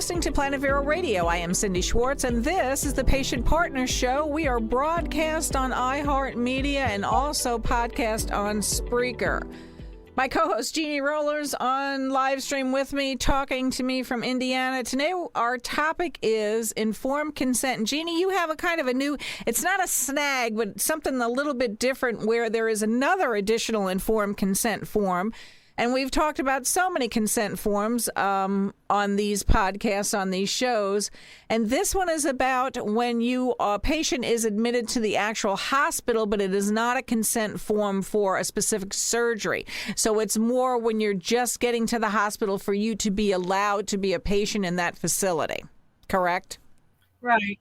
listening to Planet Vero Radio. I am Cindy Schwartz, and this is the Patient Partner Show. We are broadcast on iHeartMedia and also podcast on Spreaker. My co-host Jeannie Rollers on live stream with me, talking to me from Indiana. Today, our topic is informed consent. And Jeannie, you have a kind of a new, it's not a snag, but something a little bit different where there is another additional informed consent form. And we've talked about so many consent forms on these podcasts, on these shows. And this one is about when a patient is admitted to the actual hospital, but it is not a consent form for a specific surgery. So it's more when you're just getting to the hospital for you to be allowed to be a patient in that facility. Correct? Right.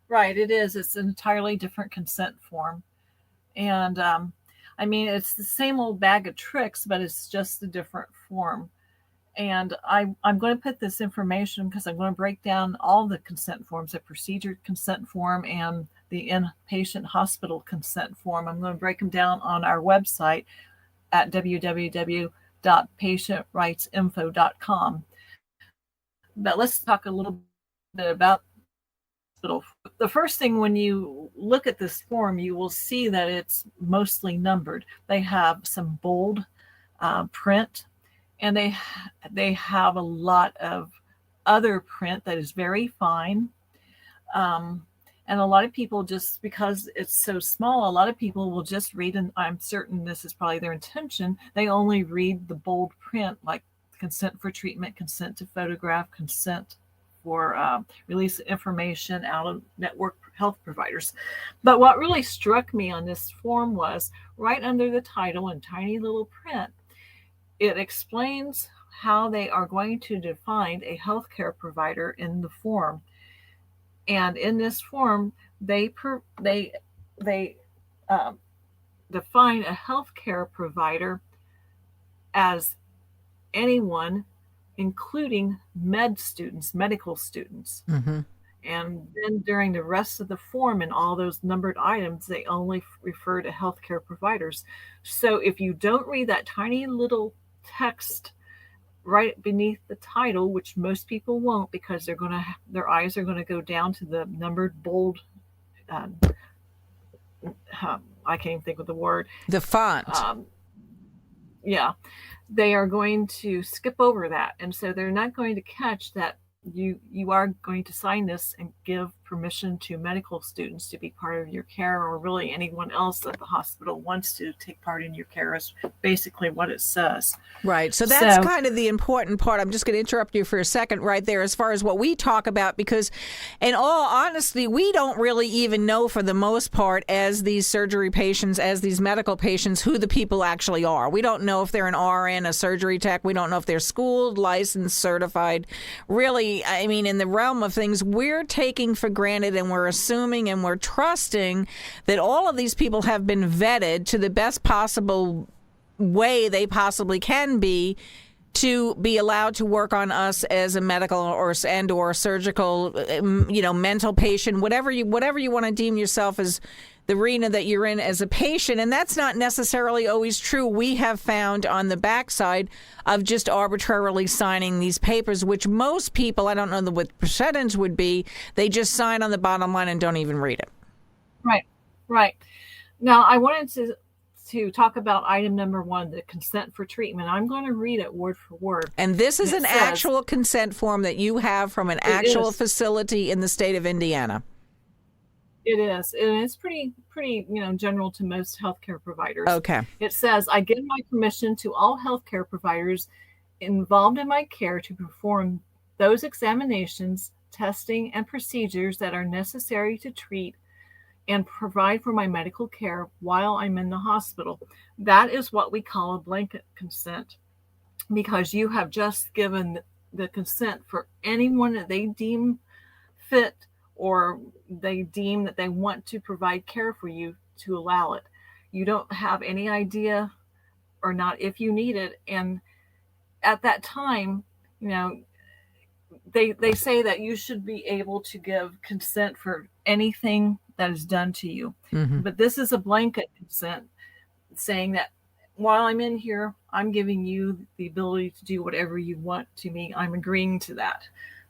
Right. It is. It's an entirely different consent form. And, I mean, it's the same old bag of tricks, but it's just a different form. And I'm going to put this information because I'm going to break down all the consent forms, the procedure consent form and the inpatient hospital consent form. I'm going to break them down on our website at www.patientrightsinfo.com. But let's talk a little bit about the first thing, when you look at this form, you will see that it's mostly numbered. They have some bold print, and they have a lot of other print that is very fine. And a lot of people, just because it's so small, a lot of people will just read, and I'm certain this is probably their intention, they only read the bold print, like consent for treatment, consent to photograph, consent for release information out of network health providers. But what really struck me on this form was right under the title in tiny little print, it explains how they are going to define a healthcare provider in the form. And in this form, they define a healthcare provider as anyone, including medical students. Mm-hmm. And then during the rest of the form and all those numbered items, they only refer to healthcare providers. So if you don't read that tiny little text right beneath the title, which most people won't because their eyes are going to go down to the numbered bold, I can't even think of the word. The font. They are going to skip over that. And so they're not going to catch that you are going to sign this and give permission to medical students to be part of your care, or really anyone else that the hospital wants to take part in your care, is basically what it says. Right. So that's kind of the important part. I'm just going to interrupt you for a second right there as far as what we talk about, because in all honesty, we don't really even know for the most part as these surgery patients, as these medical patients, who the people actually are. We don't know if they're an RN, a surgery tech. We don't know if they're schooled, licensed, certified. Really, I mean, in the realm of things, we're taking for granted and we're assuming and we're trusting that all of these people have been vetted to the best possible way they possibly can be to be allowed to work on us as a medical or surgical, mental patient, whatever you want to deem yourself as the arena that you're in as a patient. And that's not necessarily always true. We have found on the backside of just arbitrarily signing these papers, which most people, I don't know what percentage would be, they just sign on the bottom line and don't even read it. Right. Now, I wanted to talk about item number 1, the consent for treatment. I'm going to read it word for word. And this is an actual consent form that you have from an actual facility in the state of Indiana. It is. And it's pretty, general to most healthcare providers. Okay. It says, I give my permission to all healthcare providers involved in my care to perform those examinations, testing, and procedures that are necessary to treat and provide for my medical care while I'm in the hospital. That is what we call a blanket consent, because you have just given the consent for anyone that they deem fit or they deem that they want to provide care for you to allow it. You don't have any idea or not if you need it. And at that time, they say that you should be able to give consent for anything that is done to you. Mm-hmm. But this is a blanket consent saying that while I'm in here, I'm giving you the ability to do whatever you want to me. I'm agreeing to that.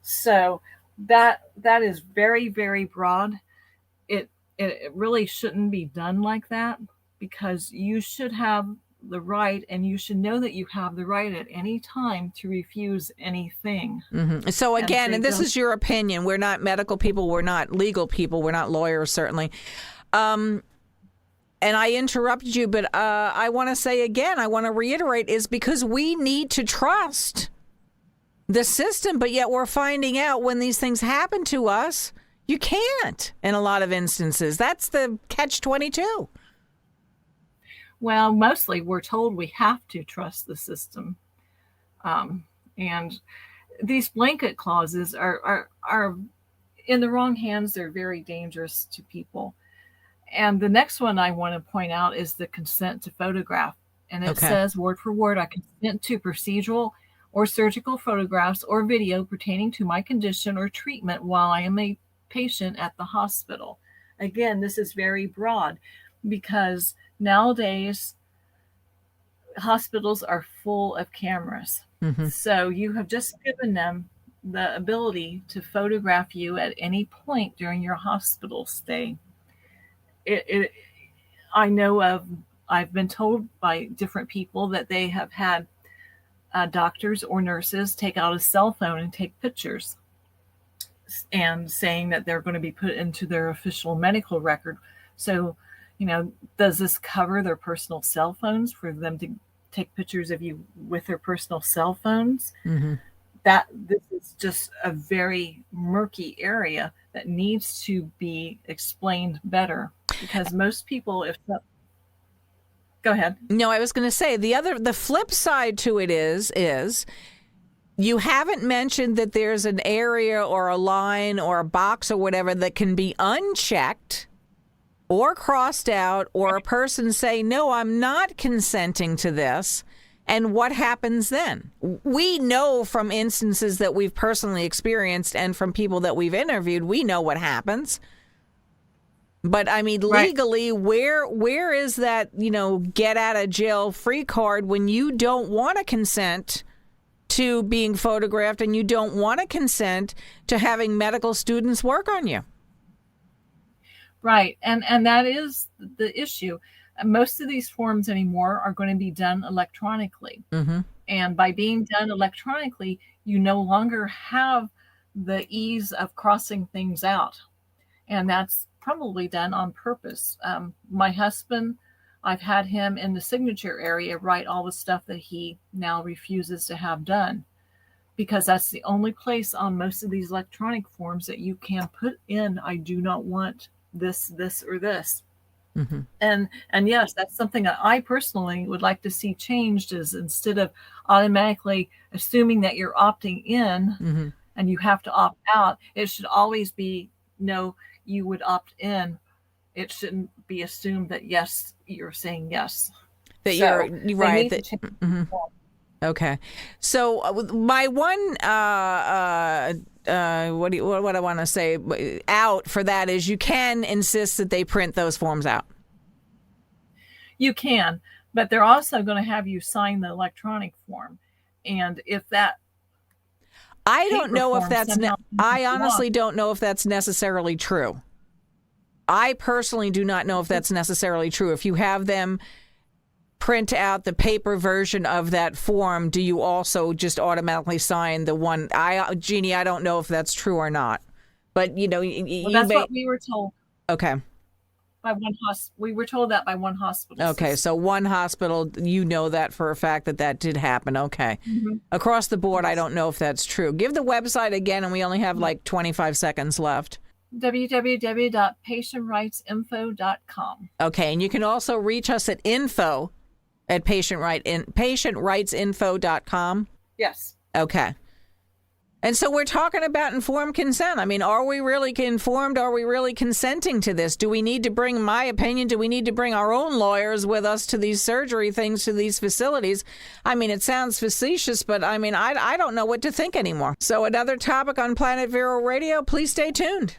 So that is very, very broad. It really shouldn't be done like that, because you should have the right, and you should know that you have the right at any time to refuse anything. Mm-hmm. So again, and this is your opinion. We're not medical people. We're not legal people. We're not lawyers, certainly. And I interrupted you, but I want to say again, I want to reiterate, is because we need to trust the system, but yet we're finding out when these things happen to us, you can't in a lot of instances. That's the catch-22. Well, mostly we're told we have to trust the system. And these blanket clauses are in the wrong hands. They're very dangerous to people. And the next one I want to point out is the consent to photograph. And it says, word for word, I consent to procedural or surgical photographs or video pertaining to my condition or treatment while I am a patient at the hospital. Again, this is very broad, because nowadays hospitals are full of cameras. Mm-hmm. So you have just given them the ability to photograph you at any point during your hospital stay. I've been told by different people that they have had doctors or nurses take out a cell phone and take pictures, and saying that they're going to be put into their official medical record. So, does this cover their personal cell phones, for them to take pictures of you with their personal cell phones? Mm-hmm. This is just a very murky area that needs to be explained better, because most people, go ahead. No, I was going to say the flip side to it is you haven't mentioned that there's an area or a line or a box or whatever that can be unchecked or crossed out, or a person say, no, I'm not consenting to this. And what happens then? We know from instances that we've personally experienced and from people that we've interviewed, we know what happens. But I mean, legally, where is that, get out of jail free card when you don't want to consent to being photographed and you don't want to consent to having medical students work on you? Right. And that is the issue. Most of these forms anymore are going to be done electronically. Mm-hmm. And by being done electronically, you no longer have the ease of crossing things out. And that's probably done on purpose. My husband, I've had him in the signature area write all the stuff that he now refuses to have done, because that's the only place on most of these electronic forms that you can put in, I do not want this, or this. Mm-hmm. And yes, that's something that I personally would like to see changed, is instead of automatically assuming that you're opting in mm-hmm. and you have to opt out, it should always be, no, you would opt in. It shouldn't be assumed that, yes, you're saying yes. That you're right. Mm-hmm. Okay. So my one, what I want to say out for that is you can insist that they print those forms out. You can, but they're also going to have you sign the electronic form. And if that, I don't know if that's, I honestly don't know if that's necessarily true. I personally do not know if that's necessarily true. If you have them print out the paper version of that form, do you also just automatically sign the one? Jeannie, I don't know if that's true or not. But, that's what we were told. Okay. We were told that by one hospital. Okay, so one hospital, that for a fact that did happen. Okay. Mm-hmm. Across the board, I don't know if that's true. Give the website again, and we only have like 25 seconds left. www.patientrightsinfo.com. Okay, and you can also reach us at patientrightsinfo.com. Yes. Okay. And so we're talking about informed consent. I mean, are we really informed? Are we really consenting to this? Do we need to bring, my opinion, do we need to bring our own lawyers with us to these surgery things, to these facilities? I mean, it sounds facetious, but I mean, I don't know what to think anymore. So another topic on Planet Vero Radio. Please stay tuned.